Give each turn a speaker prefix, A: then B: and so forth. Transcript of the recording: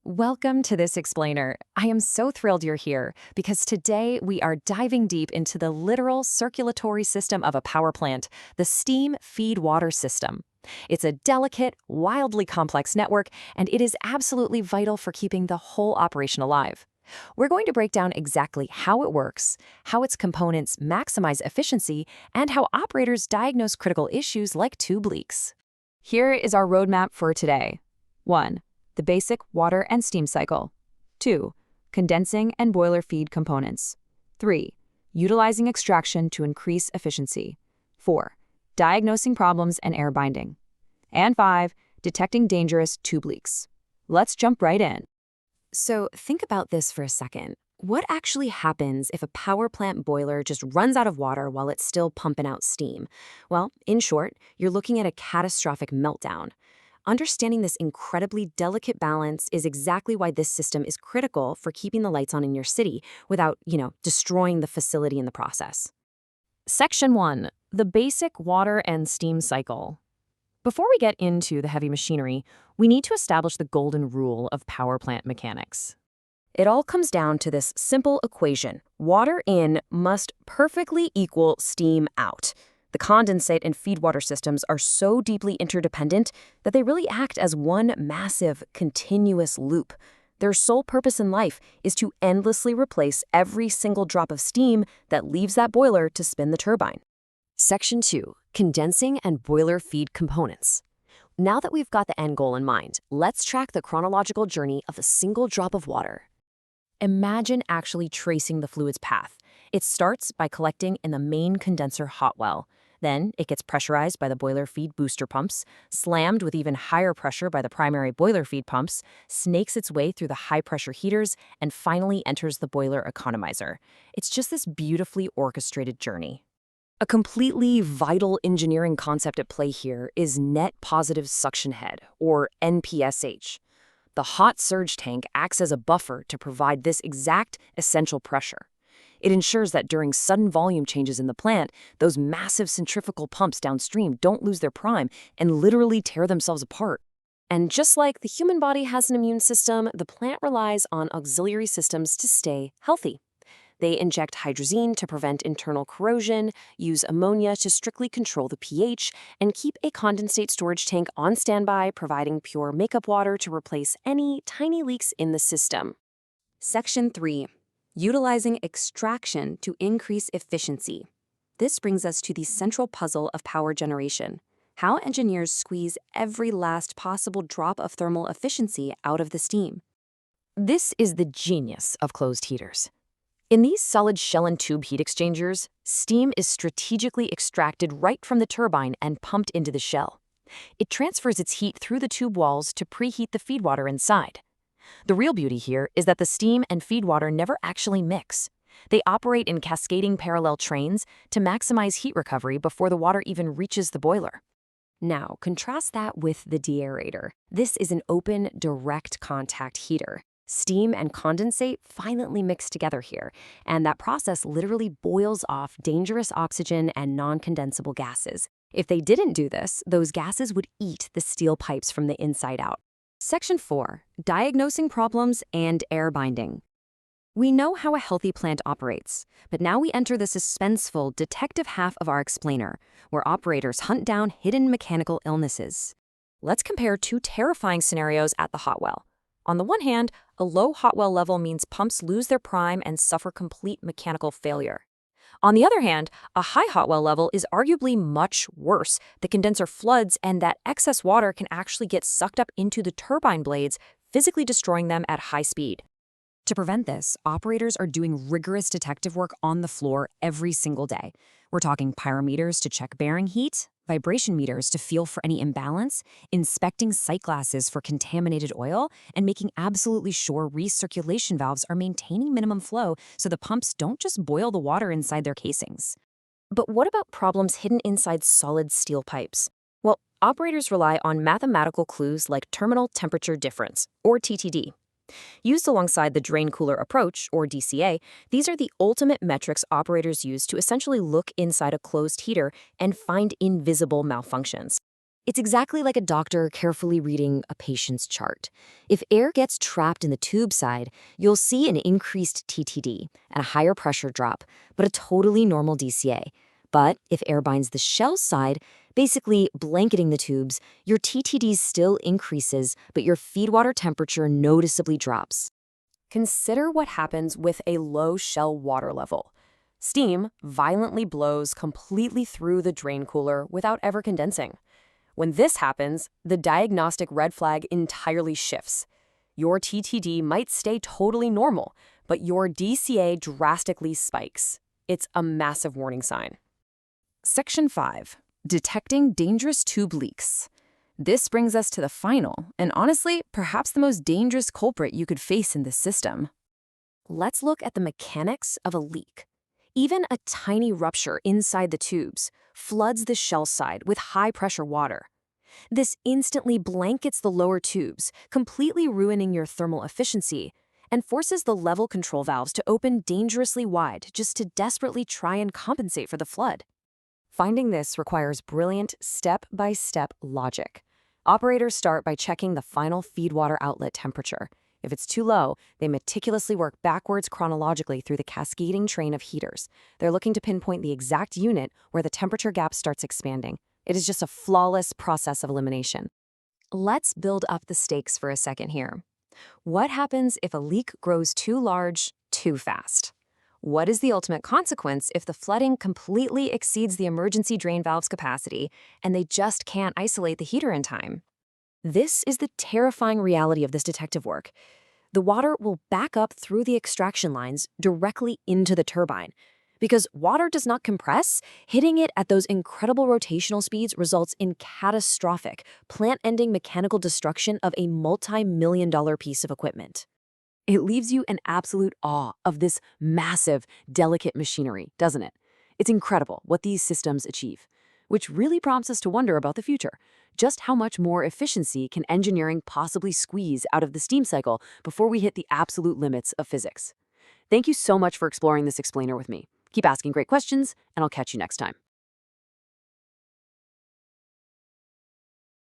A: Welcome to this explainer. I am so thrilled you're here because today we are diving deep into the literal circulatory system of a power plant, the Steam Feedwater System. It's a delicate, wildly complex network, and it is absolutely vital for keeping the whole operation alive. We're going to break down exactly how it works, how its components maximize efficiency, and how operators diagnose critical issues like tube leaks. Here is our roadmap for today. 1. The basic water and steam cycle. 2. Condensing and boiler feed components. 3. Utilizing extraction to increase efficiency. 4. Diagnosing problems and air binding. And 5. Detecting dangerous tube leaks. Let's jump right in. So think about this for a second. What actually happens if a power plant boiler just runs out of water while it's still pumping out steam? Well, in short, you're looking at a catastrophic meltdown. Understanding this incredibly delicate balance is exactly why this system is critical for keeping the lights on in your city without, destroying the facility in the process. Section 1. The basic water and steam cycle. Before we get into the heavy machinery, we need to establish the golden rule of power plant mechanics. It all comes down to this simple equation. Water in must perfectly equal steam out. The condensate and feedwater systems are so deeply interdependent that they really act as one massive, continuous loop. Their sole purpose in life is to endlessly replace every single drop of steam that leaves that boiler to spin the turbine. Section 2. Condensing and boiler feed components. Now that we've got the end goal in mind, let's track the chronological journey of a single drop of water. Imagine actually tracing the fluid's path. It starts by collecting in the main condenser hot well. Then it gets pressurized by the boiler feed booster pumps, slammed with even higher pressure by the primary boiler feed pumps, snakes its way through the high-pressure heaters, and finally enters the boiler economizer. It's just this beautifully orchestrated journey. A completely vital engineering concept at play here is net positive suction head, or NPSH. The hot surge tank acts as a buffer to provide this exact essential pressure. It ensures that during sudden volume changes in the plant, those massive centrifugal pumps downstream don't lose their prime and literally tear themselves apart. And just like the human body has an immune system, the plant relies on auxiliary systems to stay healthy. They inject hydrazine to prevent internal corrosion, use ammonia to strictly control the pH, and keep a condensate storage tank on standby, providing pure makeup water to replace any tiny leaks in the system. Section 3. Utilizing extraction to increase efficiency. This brings us to the central puzzle of power generation: how engineers squeeze every last possible drop of thermal efficiency out of the steam. This is the genius of closed heaters. In these solid shell and tube heat exchangers, steam is strategically extracted right from the turbine and pumped into the shell. It transfers its heat through the tube walls to preheat the feedwater inside. The real beauty here is that the steam and feedwater never actually mix. They operate in cascading parallel trains to maximize heat recovery before the water even reaches the boiler. Now, contrast that with the Deaerator. This is an open, direct contact heater. Steam and condensate violently mix together here, and that process literally boils off dangerous oxygen and non-condensable gases. If they didn't do this, those gases would eat the steel pipes from the inside out. Section 4. Diagnosing problems and air binding. We know how a healthy plant operates, but now we enter the suspenseful, detective half of our explainer, where operators hunt down hidden mechanical illnesses. Let's compare two terrifying scenarios at the hot well. On the one hand, a low hot well level means pumps lose their prime and suffer complete mechanical failure. On the other hand, a high hot well level is arguably much worse. The condenser floods, and that excess water can actually get sucked up into the turbine blades, physically destroying them at high speed. To prevent this, operators are doing rigorous detective work on the floor every single day. We're talking pyrometers to check bearing heat, vibration meters to feel for any imbalance, inspecting sight glasses for contaminated oil, and making absolutely sure recirculation valves are maintaining minimum flow so the pumps don't just boil the water inside their casings. But what about problems hidden inside solid steel pipes? Well, operators rely on mathematical clues like terminal temperature difference, or TTD. Used alongside the drain cooler approach, or DCA, these are the ultimate metrics operators use to essentially look inside a closed heater and find invisible malfunctions.
B: It's exactly like a doctor carefully reading a patient's chart. If air gets trapped in the tube side, you'll see an increased TTD and a higher pressure drop, but a totally normal DCA. But if air binds the shell side, basically blanketing the tubes, your TTD still increases, but your feedwater temperature noticeably drops.
A: Consider what happens with a low shell water level. Steam violently blows completely through the drain cooler without ever condensing. When this happens, the diagnostic red flag entirely shifts. Your TTD might stay totally normal, but your DCA drastically spikes. It's a massive warning sign. Section 5. Detecting dangerous tube leaks. This brings us to the final, and honestly, perhaps the most dangerous culprit you could face in this system. Let's look at the mechanics of a leak. Even a tiny rupture inside the tubes floods the shell side with high-pressure water. This instantly blankets the lower tubes, completely ruining your thermal efficiency, and forces the level control valves to open dangerously wide just to desperately try and compensate for the flood. Finding this requires brilliant step-by-step logic. Operators start by checking the final feedwater outlet temperature. If it's too low, they meticulously work backwards chronologically through the cascading train of heaters. They're looking to pinpoint the exact unit where the temperature gap starts expanding. It is just a flawless process of elimination. Let's build up the stakes for a second here. What happens if a leak grows too large, too fast? What is the ultimate consequence if the flooding completely exceeds the emergency drain valve's capacity and they just can't isolate the heater in time? This is the terrifying reality of this detective work. The water will back up through the extraction lines directly into the turbine. Because water does not compress, hitting it at those incredible rotational speeds results in catastrophic, plant-ending mechanical destruction of a multi-million-dollar piece of equipment. It leaves you in absolute awe of this massive, delicate machinery, doesn't it? It's incredible what these systems achieve, which really prompts us to wonder about the future. Just how much more efficiency can engineering possibly squeeze out of the steam cycle before we hit the absolute limits of physics? Thank you so much for exploring this explainer with me. Keep asking great questions, and I'll catch you next time.